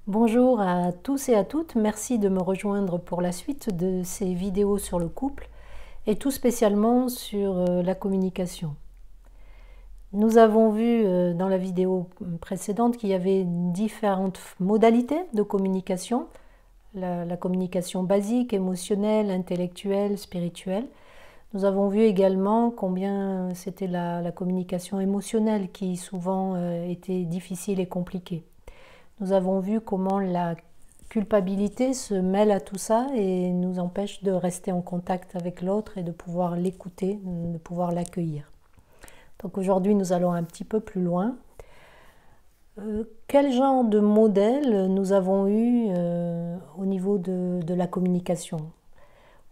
Bonjour à tous et à toutes, merci de me rejoindre pour la suite de ces vidéos sur le couple et tout spécialement sur la communication. Nous avons vu dans la vidéo précédente qu'il y avait différentes modalités de communication, la communication basique, émotionnelle, intellectuelle, spirituelle. Nous avons vu également combien c'était la communication émotionnelle qui souvent était difficile et compliquée. Nous avons vu comment la culpabilité se mêle à tout ça et nous empêche de rester en contact avec l'autre et de pouvoir l'écouter, de pouvoir l'accueillir. Donc aujourd'hui, nous allons un petit peu plus loin. Quel genre de modèle nous avons eu au niveau de la communication?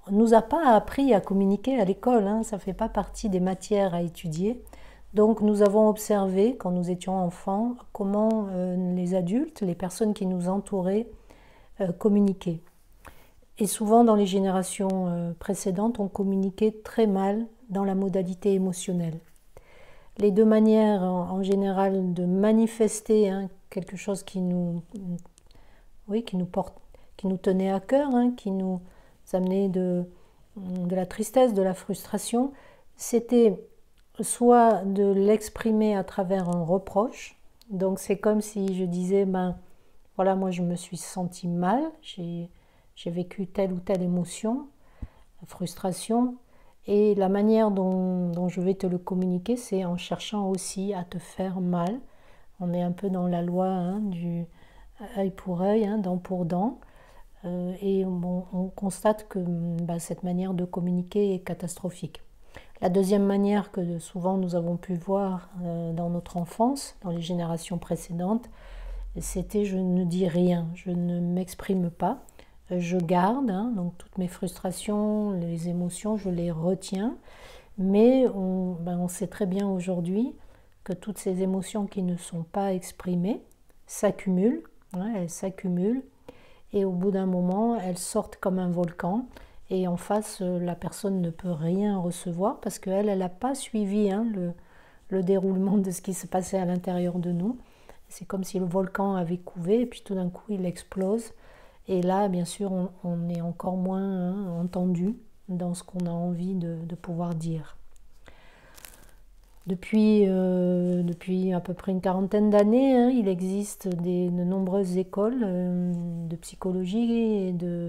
On ne nous a pas appris à communiquer à l'école, ça ne fait pas partie des matières à étudier. Donc nous avons observé, quand nous étions enfants, comment les adultes, les personnes qui nous entouraient, communiquaient. Et souvent dans les générations précédentes, on communiquait très mal dans la modalité émotionnelle. Les deux manières en général de manifester quelque chose qui nous tenait à cœur, qui nous amenait de la tristesse, de la frustration, c'était soit de l'exprimer à travers un reproche. Donc c'est comme si je disais, voilà, moi je me suis sentie mal, j'ai vécu telle ou telle émotion, frustration, et la manière dont je vais te le communiquer, c'est en cherchant aussi à te faire mal. On est un peu dans la loi du œil pour œil, dent pour dent, et on constate que cette manière de communiquer est catastrophique. La deuxième manière que souvent nous avons pu voir dans notre enfance, dans les générations précédentes, c'était je ne dis rien, je ne m'exprime pas, je garde, donc toutes mes frustrations, les émotions, je les retiens, mais on sait très bien aujourd'hui que toutes ces émotions qui ne sont pas exprimées s'accumulent, elles s'accumulent, et au bout d'un moment, elles sortent comme un volcan. Et en face, la personne ne peut rien recevoir parce qu'elle n'a pas suivi le déroulement de ce qui se passait à l'intérieur de nous. C'est comme si le volcan avait couvé et puis tout d'un coup, il explose. Et là, bien sûr, on est encore moins entendu dans ce qu'on a envie de pouvoir dire. Depuis à peu près une quarantaine d'années, il existe de nombreuses écoles de psychologie et de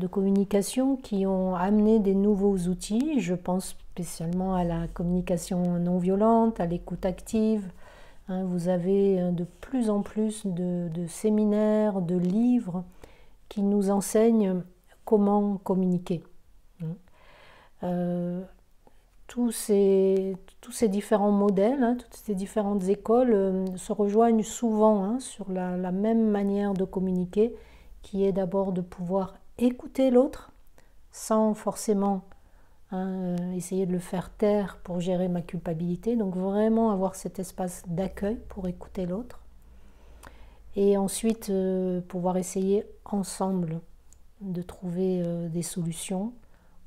communication qui ont amené des nouveaux outils. Je pense spécialement à la communication non violente, à l'écoute active. Vous avez de plus en plus de séminaires, de livres qui nous enseignent comment communiquer. Tous ces différents modèles, toutes ces différentes écoles se rejoignent souvent sur la même manière de communiquer, qui est d'abord de pouvoir écouter l'autre sans forcément essayer de le faire taire pour gérer ma culpabilité. Donc vraiment avoir cet espace d'accueil pour écouter l'autre. Et ensuite pouvoir essayer ensemble de trouver des solutions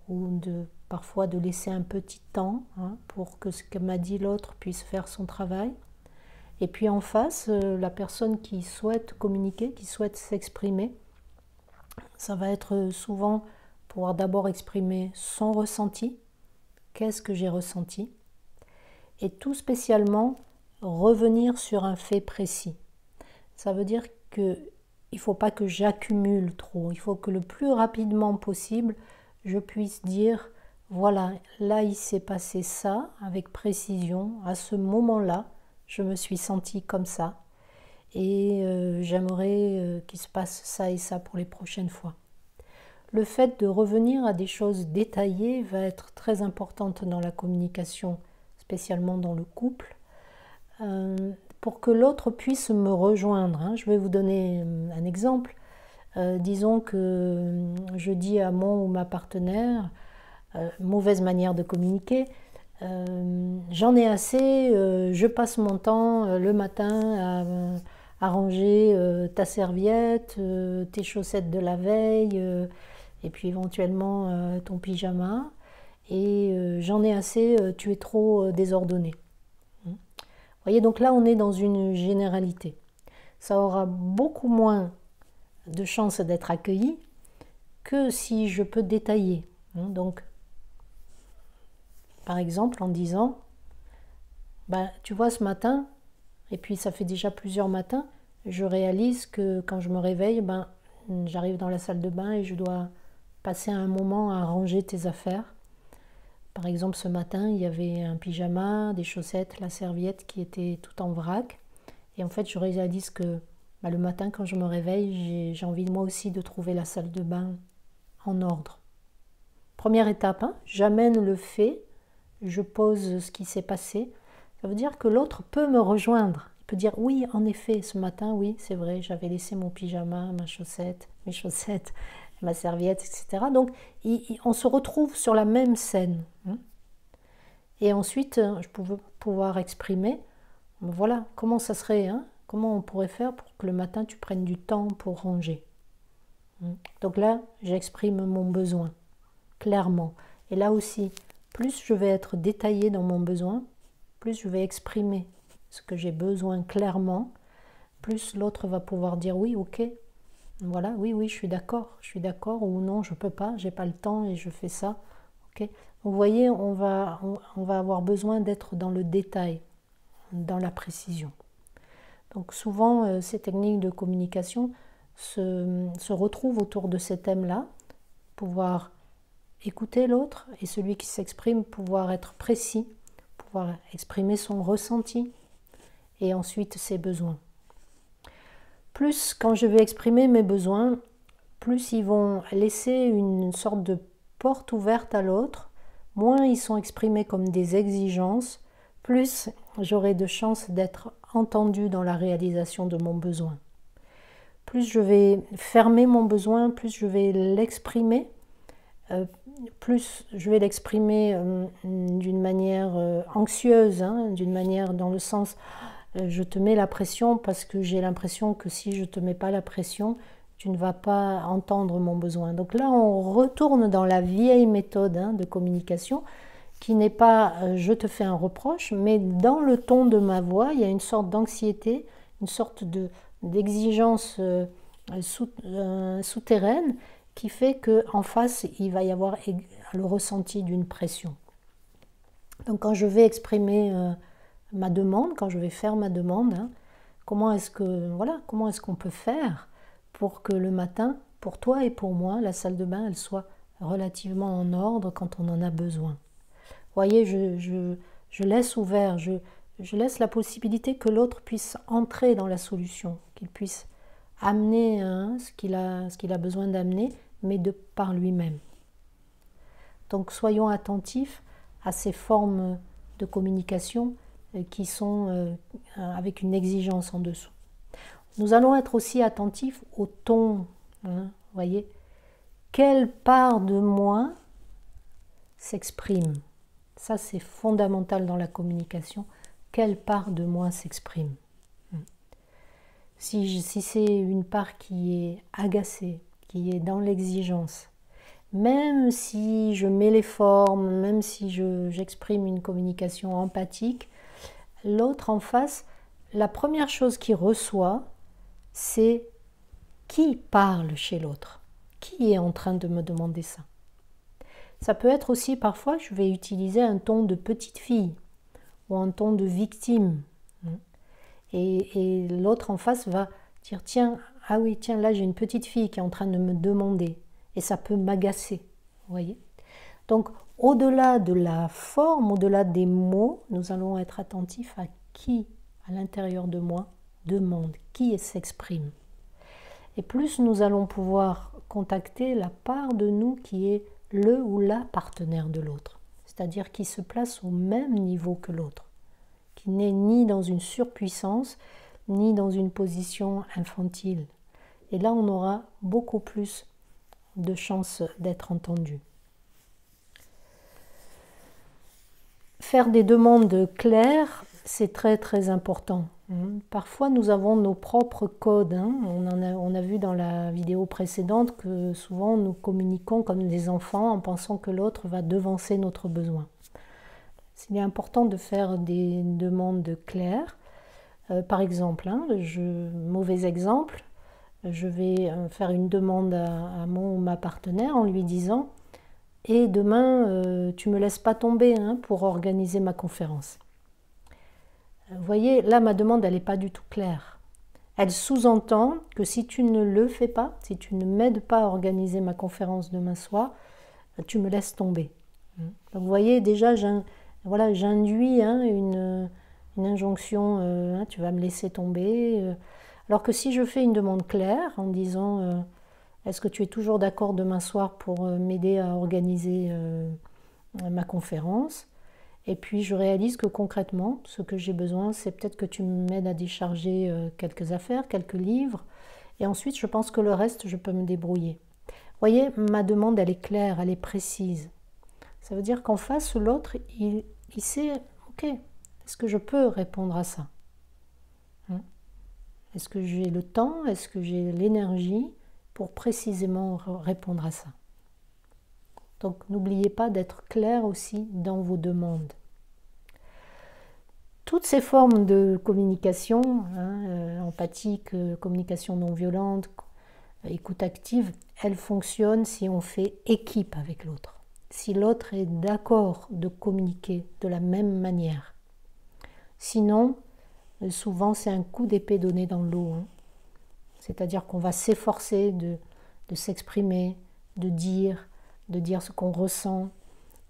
ou parfois de laisser un petit temps pour que ce que m'a dit l'autre puisse faire son travail. Et puis en face, la personne qui souhaite communiquer, qui souhaite s'exprimer, ça va être souvent pouvoir d'abord exprimer son ressenti, qu'est-ce que j'ai ressenti, et tout spécialement revenir sur un fait précis. Ça veut dire qu'il ne faut pas que j'accumule trop, il faut que le plus rapidement possible, je puisse dire, voilà, là il s'est passé ça avec précision, à ce moment-là, je me suis sentie comme ça. Et j'aimerais qu'il se passe ça et ça pour les prochaines fois. Le fait de revenir à des choses détaillées va être très importante dans la communication, spécialement dans le couple, pour que l'autre puisse me rejoindre. Je vais vous donner un exemple. Disons que je dis à mon ou ma partenaire, mauvaise manière de communiquer, j'en ai assez, je passe mon temps le matin à ranger ta serviette, tes chaussettes de la veille, et puis éventuellement ton pyjama, et j'en ai assez, tu es trop désordonné. Vous voyez, donc là on est dans une généralité. ça aura beaucoup moins de chances d'être accueilli que si je peux détailler. Donc, par exemple, en disant, ben, tu vois, ce matin, et puis ça fait déjà plusieurs matins, je réalise que quand je me réveille, ben, j'arrive dans la salle de bain et je dois passer un moment à ranger tes affaires. Par exemple, ce matin, il y avait un pyjama, des chaussettes, la serviette qui était tout en vrac. Et en fait, je réalise que ben, le matin, quand je me réveille, j'ai envie moi aussi de trouver la salle de bain en ordre. Première étape, hein, j'amène le fait, je pose ce qui s'est passé. Ça veut dire que l'autre peut me rejoindre. Il peut dire oui, en effet, ce matin, oui, c'est vrai, j'avais laissé mon pyjama, mes chaussettes, ma serviette, etc. Donc, on se retrouve sur la même scène. Et ensuite, je pouvais pouvoir exprimer, voilà, comment ça serait, hein, comment on pourrait faire pour que le matin, tu prennes du temps pour ranger. Donc là, j'exprime mon besoin, clairement. Et là aussi, plus je vais être détaillée dans mon besoin, plus je vais exprimer ce que j'ai besoin clairement, plus l'autre va pouvoir dire oui, ok, voilà, oui, je suis d'accord, ou non, je peux pas, j'ai pas le temps et je fais ça, ok. Vous voyez, on va avoir besoin d'être dans le détail, dans la précision. Donc souvent, ces techniques de communication se retrouvent autour de ces thèmes-là, pouvoir écouter l'autre et celui qui s'exprime, pouvoir être précis, pouvoir exprimer son ressenti et ensuite ses besoins. Plus quand je vais exprimer mes besoins, plus ils vont laisser une sorte de porte ouverte à l'autre, moins ils sont exprimés comme des exigences, plus j'aurai de chances d'être entendue dans la réalisation de mon besoin. Plus je vais fermer mon besoin, plus je vais l'exprimer, plus je vais l'exprimer d'une manière anxieuse, d'une manière dans le sens je te mets la pression parce que j'ai l'impression que si je ne te mets pas la pression, tu ne vas pas entendre mon besoin. Donc là, on retourne dans la vieille méthode de communication qui n'est pas je te fais un reproche, mais dans le ton de ma voix, il y a une sorte d'anxiété, une sorte d'exigence souterraine qui fait qu'en face, il va y avoir le ressenti d'une pression. Donc quand je vais exprimer ma demande, quand je vais faire ma demande, comment est-ce qu'on peut faire pour que le matin, pour toi et pour moi, la salle de bain, elle soit relativement en ordre quand on en a besoin. Vous voyez, je laisse ouvert, je laisse la possibilité que l'autre puisse entrer dans la solution, qu'il puisse amener ce qu'il a besoin d'amener, mais par lui-même. Donc soyons attentifs à ces formes de communication qui sont avec une exigence en dessous. Nous allons être aussi attentifs au ton. Vous voyez, quelle part de moi s'exprime? Ça, c'est fondamental dans la communication. Quelle part de moi s'exprime? Si c'est une part qui est agacée, qui est dans l'exigence, même si je mets les formes, même si j'exprime une communication empathique, l'autre en face, la première chose qu'il reçoit, c'est qui parle chez l'autre, qui est en train de me demander ça. Ça peut être aussi parfois, je vais utiliser un ton de petite fille ou un ton de victime. Et l'autre en face va dire, tiens, ah oui, tiens, là j'ai une petite fille qui est en train de me demander. Et ça peut m'agacer, vous voyez. Donc, au-delà de la forme, au-delà des mots, nous allons être attentifs à qui, à l'intérieur de moi, demande, qui s'exprime. Et plus nous allons pouvoir contacter la part de nous qui est le ou la partenaire de l'autre, c'est-à-dire qui se place au même niveau que l'autre, qui n'est ni dans une surpuissance, ni dans une position infantile. Et là, on aura beaucoup plus de chances d'être entendu. Faire des demandes claires, c'est très très important. Parfois, nous avons nos propres codes. On a vu dans la vidéo précédente que souvent nous communiquons comme des enfants en pensant que l'autre va devancer notre besoin. Il est important de faire des demandes claires. Par exemple, hein, mauvais exemple, je vais faire une demande à mon ou ma partenaire en lui disant et demain, tu ne me laisses pas tomber hein, pour organiser ma conférence. Vous voyez, là, ma demande, elle n'est pas du tout claire. Elle sous-entend que si tu ne le fais pas, si tu ne m'aides pas à organiser ma conférence demain soir, tu me laisses tomber. Donc vous voyez, déjà, j'induis hein, une injonction, hein, tu vas me laisser tomber. Alors que si je fais une demande claire en disant est-ce que tu es toujours d'accord demain soir pour m'aider à organiser ma conférence? Et puis je réalise que concrètement, ce que j'ai besoin, c'est peut-être que tu m'aides à décharger quelques affaires, quelques livres. Et ensuite, je pense que le reste, je peux me débrouiller. Vous voyez, ma demande, elle est claire, elle est précise. Ça veut dire qu'en face, l'autre, il sait, ok, est-ce que je peux répondre à ça? Est-ce que j'ai le temps? Est-ce que j'ai l'énergie pour précisément répondre à ça? Donc n'oubliez pas d'être clair aussi dans vos demandes. Toutes ces formes de communication, hein, empathique, communication non violente, écoute active, elles fonctionnent si on fait équipe avec l'autre. Si l'autre est d'accord de communiquer de la même manière. Sinon, souvent c'est un coup d'épée donné dans l'eau. Hein. C'est-à-dire qu'on va s'efforcer de s'exprimer, de dire ce qu'on ressent,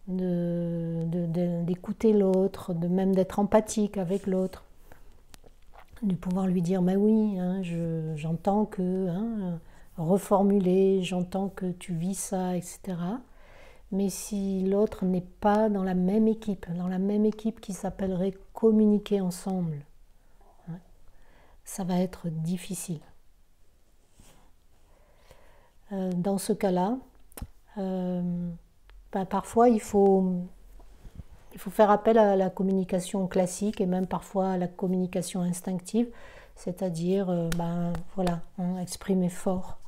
d'écouter l'autre, même d'être empathique avec l'autre, de pouvoir lui dire mais oui, hein, j'entends que, hein, reformuler, j'entends que tu vis ça, etc. Mais si l'autre n'est pas dans la même équipe qui s'appellerait communiquer ensemble, hein, ça va être difficile. Dans ce cas-là, parfois il faut faire appel à la communication classique et même parfois à la communication instinctive, c'est-à-dire voilà, hein, exprimer fort,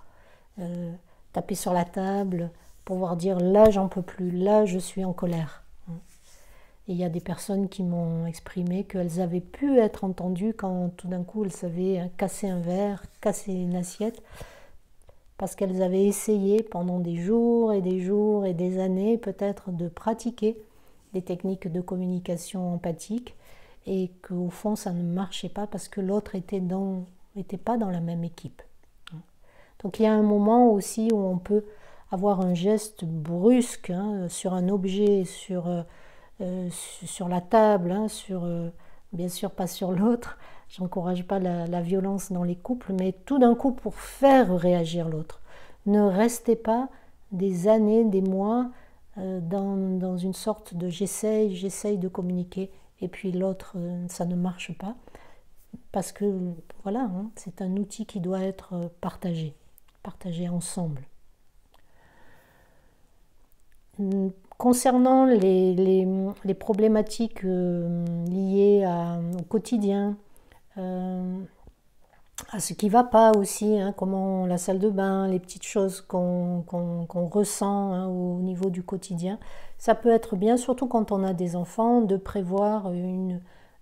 taper sur la table, pouvoir dire là j'en peux plus, là je suis en colère. Et il y a des personnes qui m'ont exprimé qu'elles avaient pu être entendues quand tout d'un coup elles avaient cassé un verre, cassé une assiette, parce qu'elles avaient essayé pendant des jours et des années peut-être de pratiquer des techniques de communication empathique et qu'au fond ça ne marchait pas parce que l'autre était pas dans la même équipe. Donc il y a un moment aussi où on peut avoir un geste brusque hein, sur un objet, sur la table, hein, bien sûr pas sur l'autre. J'encourage pas la violence dans les couples, mais tout d'un coup pour faire réagir l'autre. Ne restez pas des années, des mois dans une sorte de j'essaye de communiquer et puis l'autre ça ne marche pas parce que voilà, hein, c'est un outil qui doit être partagé ensemble. Concernant les problématiques liées au quotidien, à ce qui ne va pas aussi, hein, comment la salle de bain, les petites choses qu'on ressent hein, au niveau du quotidien, ça peut être bien, surtout quand on a des enfants, de prévoir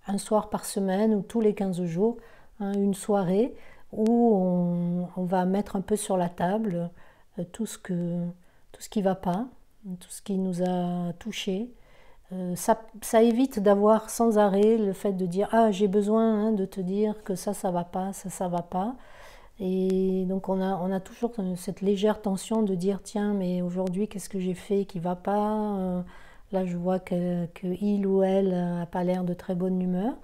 un soir par semaine ou tous les 15 jours, hein, une soirée où on va mettre un peu sur la table tout ce qui ne va pas, tout ce qui nous a touchés. Ça évite d'avoir sans arrêt le fait de dire ah j'ai besoin hein, de te dire que ça va pas, ça va pas. Et donc on a toujours cette légère tension de dire tiens mais aujourd'hui qu'est-ce que j'ai fait qui va pas, là je vois que il ou elle n'a pas l'air de très bonne humeur.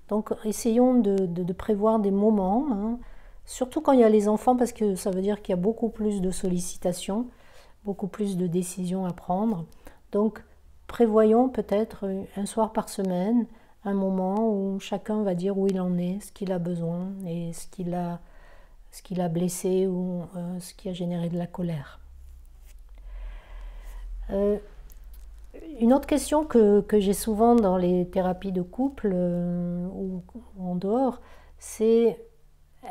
Donc essayons de prévoir des moments, hein, surtout quand il y a les enfants parce que ça veut dire qu'il y a beaucoup plus de sollicitations, beaucoup plus de décisions à prendre. Donc prévoyons peut-être un soir par semaine un moment où chacun va dire où il en est, ce qu'il a besoin et ce qui l'a blessé ou ce qui a généré de la colère. Une autre question que j'ai souvent dans les thérapies de couple ou en dehors, c'est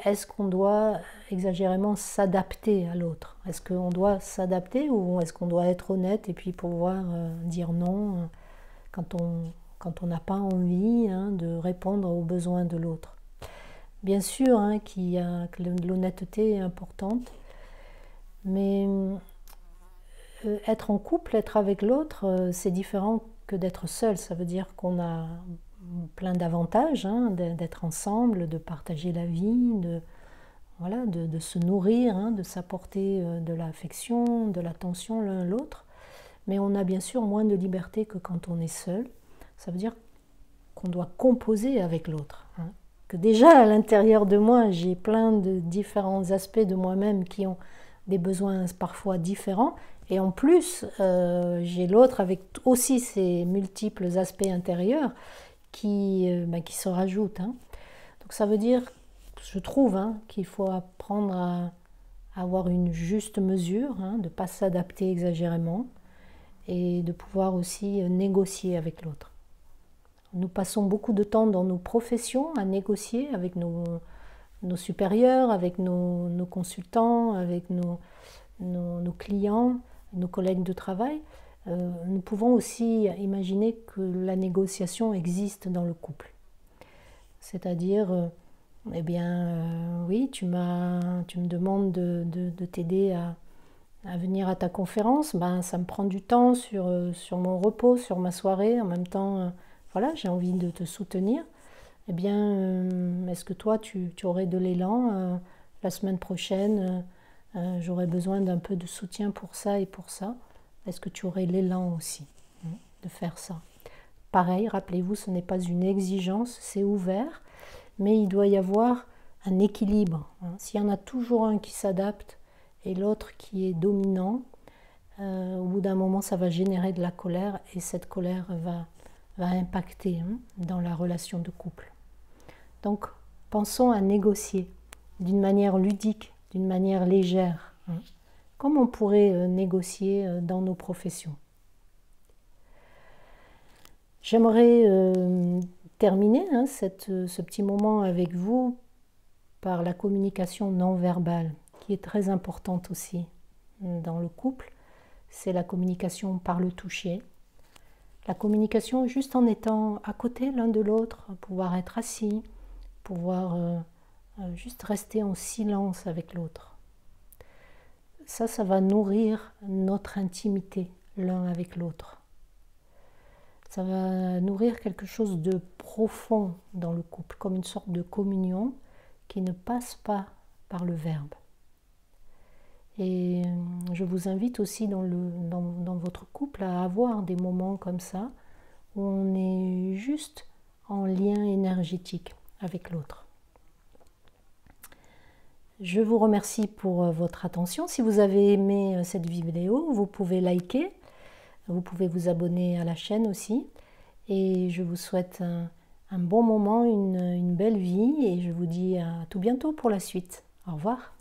est-ce qu'on doit exagérément s'adapter à l'autre? Est-ce qu'on doit s'adapter ou est-ce qu'on doit être honnête et puis pouvoir dire non quand on n'a pas envie hein, de répondre aux besoins de l'autre? bien sûr hein, que l'honnêteté est importante, mais être en couple, être avec l'autre, c'est différent que d'être seul. Ça veut dire qu'on a plein d'avantages hein, d'être ensemble, de partager la vie, voilà, de se nourrir, hein, de s'apporter de l'affection, de l'attention l'un l'autre. Mais on a bien sûr moins de liberté que quand on est seul. Ça veut dire qu'on doit composer avec l'autre. Hein. Que déjà à l'intérieur de moi, j'ai plein de différents aspects de moi-même qui ont des besoins parfois différents. Et en plus, j'ai l'autre avec aussi ces multiples aspects intérieurs qui se rajoutent. Hein. Donc ça veut dire, je trouve, hein, qu'il faut apprendre à avoir une juste mesure, hein, de ne pas s'adapter exagérément et de pouvoir aussi négocier avec l'autre. Nous passons beaucoup de temps dans nos professions à négocier avec nos supérieurs, avec nos consultants, avec nos clients, nos collègues de travail. Nous pouvons aussi imaginer que la négociation existe dans le couple. C'est-à-dire, eh bien, oui, tu me demandes de t'aider à venir à ta conférence, ben, ça me prend du temps sur mon repos, sur ma soirée. En même temps, voilà, j'ai envie de te soutenir. Eh bien, est-ce que toi, tu aurais de l'élan la semaine prochaine j'aurais besoin d'un peu de soutien pour ça et pour ça. Est-ce que tu aurais l'élan aussi de faire ça? Pareil, rappelez-vous, ce n'est pas une exigence, c'est ouvert, mais il doit y avoir un équilibre. Hein. S'il y en a toujours un qui s'adapte et l'autre qui est dominant, au bout d'un moment, ça va générer de la colère et cette colère va impacter dans la relation de couple. Donc, pensons à négocier d'une manière ludique, d'une manière légère, hein, comme on pourrait négocier dans nos professions. J'aimerais terminer hein, ce petit moment avec vous par la communication non verbale, qui est très importante aussi dans le couple. C'est la communication par le toucher. La communication juste en étant à côté l'un de l'autre, pouvoir être assis, pouvoir juste rester en silence avec l'autre. Ça va nourrir notre intimité l'un avec l'autre. Ça va nourrir quelque chose de profond dans le couple, comme une sorte de communion qui ne passe pas par le verbe. Et je vous invite aussi dans votre couple à avoir des moments comme ça, où on est juste en lien énergétique avec l'autre. Je vous remercie pour votre attention. Si vous avez aimé cette vidéo, vous pouvez liker, vous pouvez vous abonner à la chaîne aussi. Et je vous souhaite un bon moment, une belle vie et je vous dis à tout bientôt pour la suite. Au revoir.